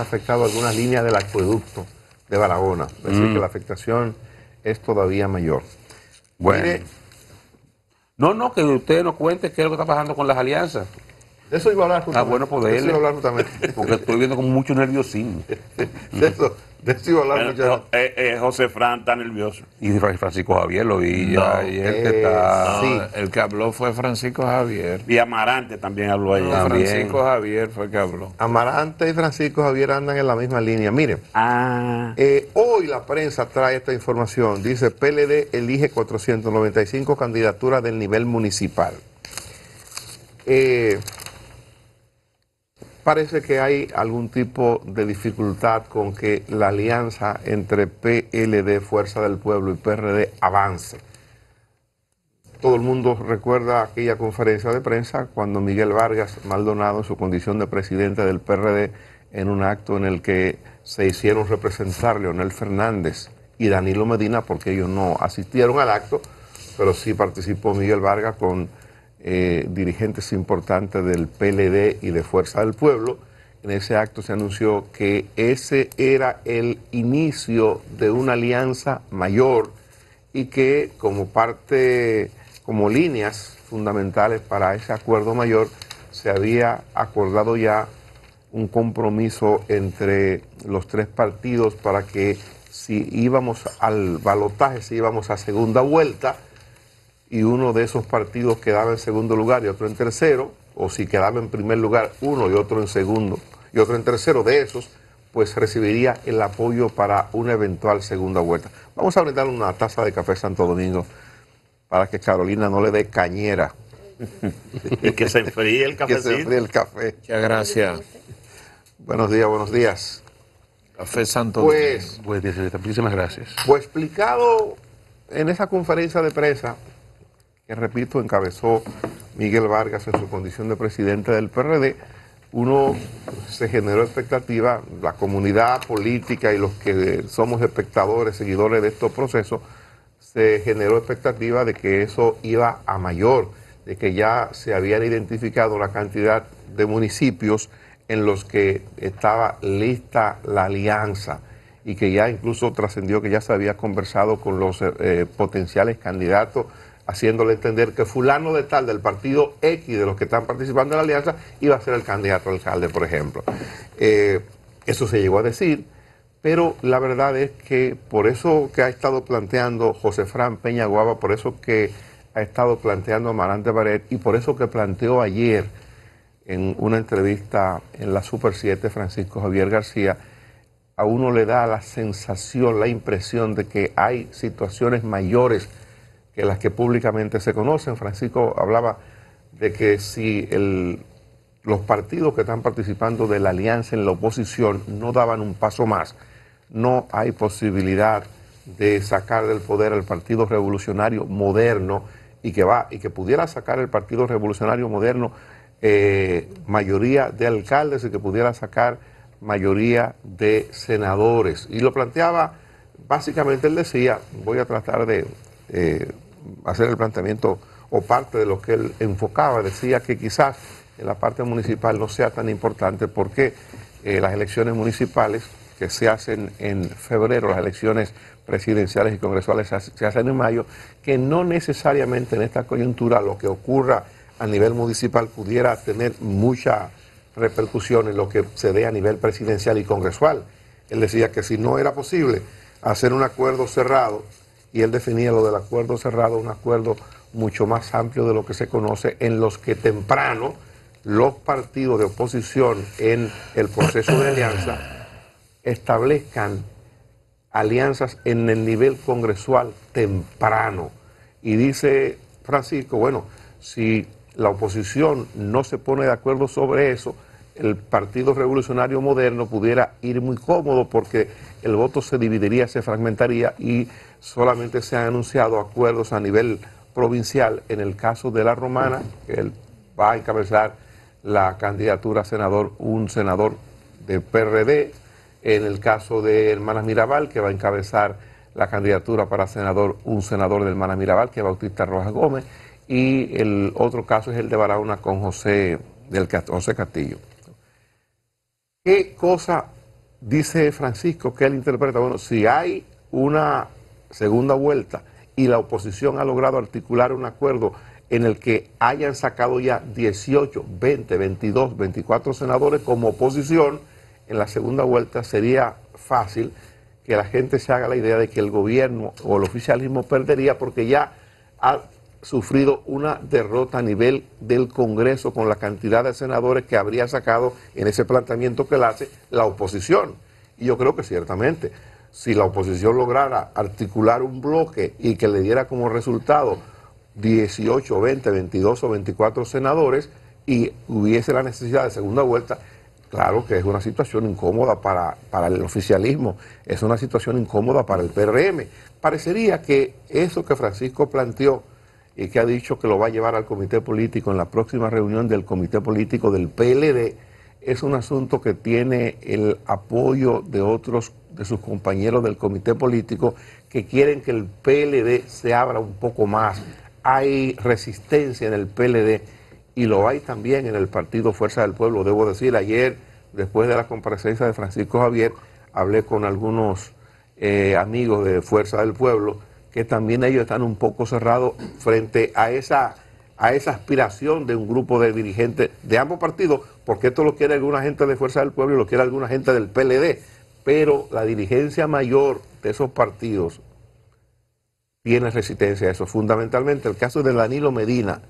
afectado algunas líneas del acueducto de Barahona. Es decir, que la afectación es todavía mayor. Bueno. Mire, No, que usted nos cuente qué es lo que está pasando con las alianzas. de eso iba a hablar justamente. Bueno, pues de eso iba a hablar dele. justamente. Porque estoy viendo con mucho nerviosismo. De eso iba a hablar mucho. José Fran está nervioso. Y Francisco Javier lo vi ya No, ayer que está... sí. El que habló fue Francisco Javier. Y Amarante también habló ayer. No, También. Francisco Javier fue el que habló. Amarante y Francisco Javier andan en la misma línea. Mire, hoy la prensa trae esta información. Dice, PLD elige 495 candidaturas del nivel municipal. Parece que hay algún tipo de dificultad con que la alianza entre PLD, Fuerza del Pueblo, y PRD avance. Todo el mundo recuerda aquella conferencia de prensa cuando Miguel Vargas Maldonado, en su condición de presidente del PRD, en un acto en el que se hicieron representar Leonel Fernández y Danilo Medina, porque ellos no asistieron al acto, pero sí participó Miguel Vargas con dirigentes importantes del PLD y de Fuerza del Pueblo. En ese acto se anunció que ese era el inicio de una alianza mayor y que como parte, como líneas fundamentales para ese acuerdo mayor, se había acordado ya un compromiso entre los tres partidos para que si íbamos al balotaje, si íbamos a segunda vuelta, y uno de esos partidos quedaba en segundo lugar y otro en tercero, o si quedaba en primer lugar uno y otro en segundo y otro en tercero de esos, pues recibiría el apoyo para una eventual segunda vuelta. Vamos a brindar una taza de café Santo Domingo para que Carolina no le dé cañera. Y que se enfríe el Que se cafecito. enfríe el café. Muchas gracias. Buenos días, buenos días. Café Santo Pues, Pues, muchísimas gracias. Pues explicado en esa conferencia de prensa, que repito, encabezó Miguel Vargas en su condición de presidente del PRD, uno se generó expectativa, la comunidad política y los que somos espectadores, seguidores de estos procesos, se generó expectativa de que eso iba a mayor, de que ya se habían identificado la cantidad de municipios en los que estaba lista la alianza y que ya incluso trascendió que ya se había conversado con los potenciales candidatos, haciéndole entender que fulano de tal del partido X de los que están participando en la alianza iba a ser el candidato a alcalde, por ejemplo. Eso se llegó a decir, pero la verdad es que por eso que ha estado planteando José Fran Peña Guava, por eso que ha estado planteando Amarante Baret y por eso que planteó ayer en una entrevista en la Super 7 Francisco Javier García, a uno le da la sensación, la impresión de que hay situaciones mayores que las que públicamente se conocen. Francisco hablaba de que si los partidos que están participando de la alianza en la oposición no daban un paso más, no hay posibilidad de sacar del poder al Partido Revolucionario Moderno y que pudiera sacar el Partido Revolucionario Moderno mayoría de alcaldes y que pudiera sacar mayoría de senadores. Y lo planteaba, básicamente él decía, voy a tratar de hacer el planteamiento o parte de lo que él enfocaba, decía que quizás en la parte municipal no sea tan importante porque las elecciones municipales que se hacen en febrero, las elecciones presidenciales y congresuales se hacen en mayo, que no necesariamente en esta coyuntura lo que ocurra a nivel municipal pudiera tener mucha repercusión en lo que se dé a nivel presidencial y congresual. Él decía que si no era posible hacer un acuerdo cerrado, y él definía lo del acuerdo cerrado, un acuerdo mucho más amplio de lo que se conoce, en los que temprano los partidos de oposición en el proceso de alianza establezcan alianzas en el nivel congresual temprano. Y dice Francisco, bueno, si la oposición no se pone de acuerdo sobre eso, el Partido Revolucionario Moderno pudiera ir muy cómodo porque el voto se dividiría, se fragmentaría y solamente se han anunciado acuerdos a nivel provincial. En el caso de La Romana, que él va a encabezar la candidatura a senador, un senador de PRD. En el caso de Hermanas Mirabal, que va a encabezar la candidatura para senador, un senador de Hermanas Mirabal, que es Bautista Rojas Gómez. Y el otro caso es el de Barahona con José Castillo. ¿Qué cosa dice Francisco que él interpreta, bueno, si hay una segunda vuelta y la oposición ha logrado articular un acuerdo en el que hayan sacado ya 18, 20, 22, 24 senadores como oposición, en la segunda vuelta sería fácil que la gente se haga la idea de que el gobierno o el oficialismo perdería porque ya ha sufrido una derrota a nivel del Congreso con la cantidad de senadores que habría sacado en ese planteamiento que le hace la oposición. Y yo creo que ciertamente, si la oposición lograra articular un bloque y que le diera como resultado 18, 20, 22 o 24 senadores y hubiese la necesidad de segunda vuelta, claro que es una situación incómoda para el oficialismo, es una situación incómoda para el PRM. Parecería que eso que Francisco planteó y que ha dicho que lo va a llevar al comité político en la próxima reunión del comité político del PLD, es un asunto que tiene el apoyo de otros de sus compañeros del comité político que quieren que el PLD se abra un poco más. Hay resistencia en el PLD y lo hay también en el partido Fuerza del Pueblo. Debo decir, ayer, después de la comparecencia de Francisco Javier, hablé con algunos amigos de Fuerza del Pueblo, que también ellos están un poco cerrados frente a esa aspiración de un grupo de dirigentes de ambos partidos, porque esto lo quiere alguna gente de Fuerza del Pueblo y lo quiere alguna gente del PLD, pero la dirigencia mayor de esos partidos tiene resistencia a eso. Fundamentalmente el caso de Danilo Medina,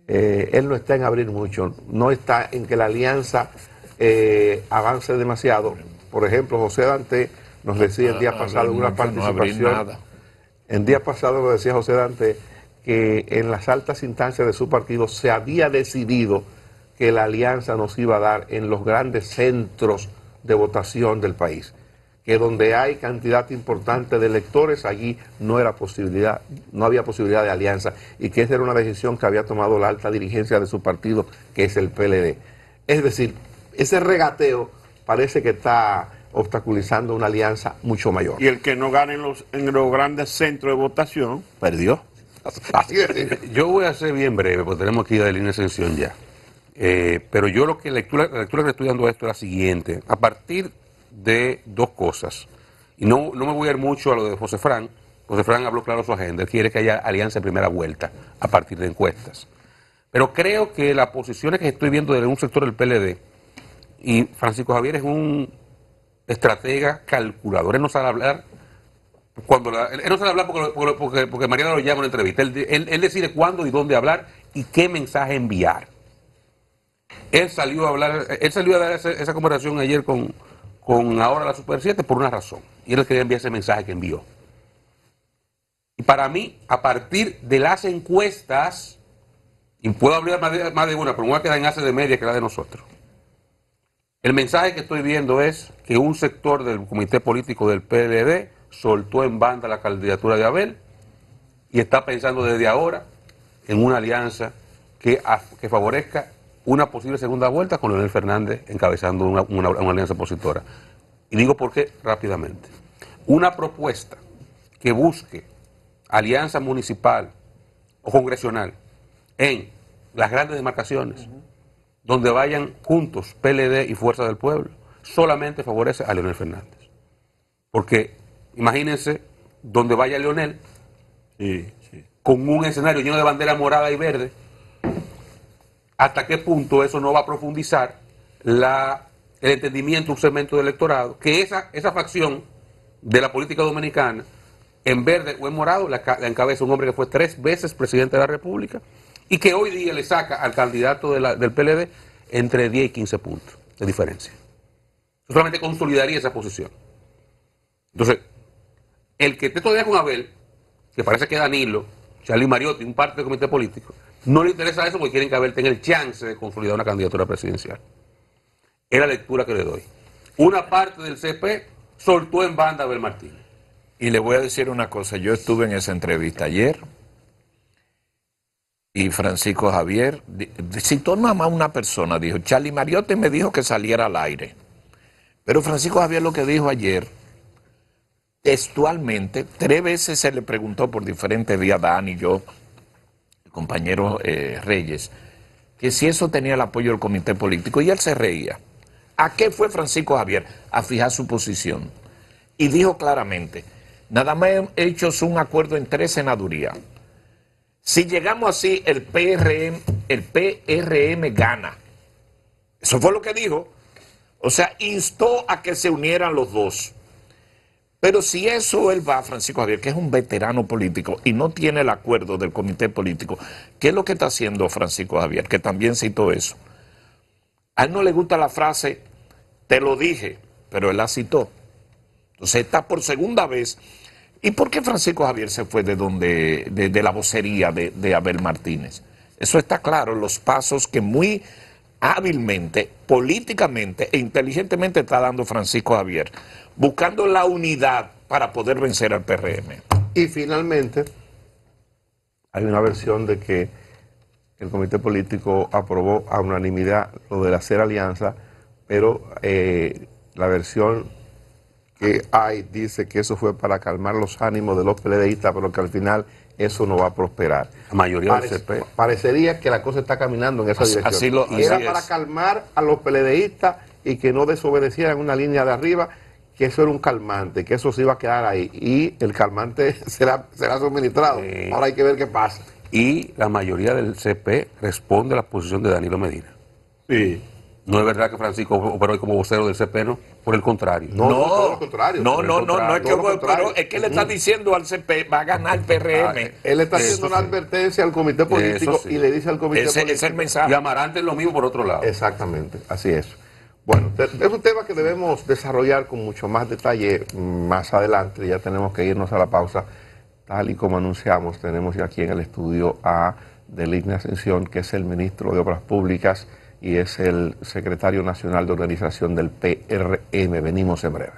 él no está en abrir mucho, no está en que la alianza avance demasiado. Por ejemplo, José Dante nos decía el día pasado en una participación, el día pasado nos decía José Dante que en las altas instancias de su partido se había decidido que la alianza nos iba a dar en los grandes centros de votación del país, que donde hay cantidad importante de electores, allí no había posibilidad de alianza, y que esa era una decisión que había tomado la alta dirigencia de su partido, que es el PLD. Es decir, ese regateo parece que está obstaculizando una alianza mucho mayor. Y el que no gane en los grandes centros de votación, perdió. Así es. Yo voy a ser bien breve, porque tenemos que ir de línea de extensión ya. Pero yo la lectura que estoy dando a esto es la siguiente. A partir de dos cosas, y no me voy a ir mucho a lo de José Fran. José Fran habló claro su agenda, él quiere que haya alianza en primera vuelta a partir de encuestas. Pero creo que las posiciones que estoy viendo de un sector del PLD, y Francisco Javier es un estratega calculador, él no sabe hablar, él no sabe hablar porque Mariana lo llama en una entrevista, él decide cuándo y dónde hablar y qué mensaje enviar. Él salió a dar esa conversación ayer con ahora la Super 7 por una razón, y él quería enviar ese mensaje que envió. Y para mí, a partir de las encuestas, y puedo hablar más de una, pero me voy a quedar en hace de media, que es la de nosotros. El mensaje que estoy viendo es que un sector del comité político del PLD soltó en banda la candidatura de Abel y está pensando desde ahora en una alianza que favorezca una posible segunda vuelta con Leonel Fernández encabezando una alianza opositora. Y digo por qué rápidamente. Una propuesta que busque alianza municipal o congresional en las grandes demarcaciones, donde vayan juntos PLD y Fuerza del Pueblo, solamente favorece a Leonel Fernández. Porque imagínense donde vaya Leonel, con un escenario lleno de bandera morada y verde, hasta qué punto eso no va a profundizar el entendimiento de un segmento del electorado, que esa facción de la política dominicana, en verde o en morado, la encabeza un hombre que fue 3 veces presidente de la República, y que hoy día le saca al candidato del PLD entre 10 y 15 puntos de diferencia. Eso solamente consolidaría esa posición. Entonces, el que esté todavía con Abel, que parece que Danilo, Charlie Mariotti, un parte del comité político, no le interesa eso porque quieren que Abel tenga el chance de consolidar una candidatura presidencial. Es la lectura que le doy. Una parte del CP soltó en banda a Abel Martínez. Y le voy a decir una cosa, yo estuve en esa entrevista ayer y Francisco Javier citó nada más una persona, dijo, Charlie Mariotti me dijo que saliera al aire. Pero Francisco Javier lo que dijo ayer, textualmente, 3 veces se le preguntó por diferentes días, Dan y yo, el compañero Reyes, que si eso tenía el apoyo del comité político, y él se reía. ¿A qué fue Francisco Javier? A fijar su posición. Y dijo claramente, nada más hecho un acuerdo en 3 senadurías. Si llegamos así, el PRM gana. Eso fue lo que dijo. O sea, instó a que se unieran los dos. Pero si eso él va, Francisco Javier, que es un veterano político y no tiene el acuerdo del comité político, ¿qué es lo que está haciendo Francisco Javier? Que también citó eso. A él no le gusta la frase, te lo dije, pero él la citó. Entonces está por segunda vez. ¿Y por qué Francisco Javier se fue de la vocería de Abel Martínez? Eso está claro, los pasos que muy hábilmente, políticamente e inteligentemente está dando Francisco Javier, buscando la unidad para poder vencer al PRM. Y finalmente, hay una versión de que el comité político aprobó a unanimidad lo de hacer alianza, pero la versión que hay dice que eso fue para calmar los ánimos de los PLDistas, pero que al final eso no va a prosperar. La mayoría del CP. Parecería que la cosa está caminando en esa dirección. Era para calmar a los PLDistas y que no desobedecieran una línea de arriba, que eso era un calmante, que eso se iba a quedar ahí. Y el calmante será suministrado. Ahora hay que ver qué pasa. Y la mayoría del CP responde a la posición de Danilo Medina. Sí. No es verdad que Francisco operó hoy como vocero del CP, ¿no? Por el contrario. Todo lo contrario. No, es que le está diciendo al CP, va a ganar el PRM. Él está haciendo una advertencia al comité político y le dice al comité político. Es el mensaje. Y Amarante es lo mismo por otro lado. Exactamente, así es. Bueno, es un tema que debemos desarrollar con mucho más detalle más adelante. Ya tenemos que irnos a la pausa. Tal y como anunciamos, tenemos ya aquí en el estudio a Deligna Ascensión, que es el ministro de Obras Públicas y es el secretario nacional de organización del PRM. Venimos en breve.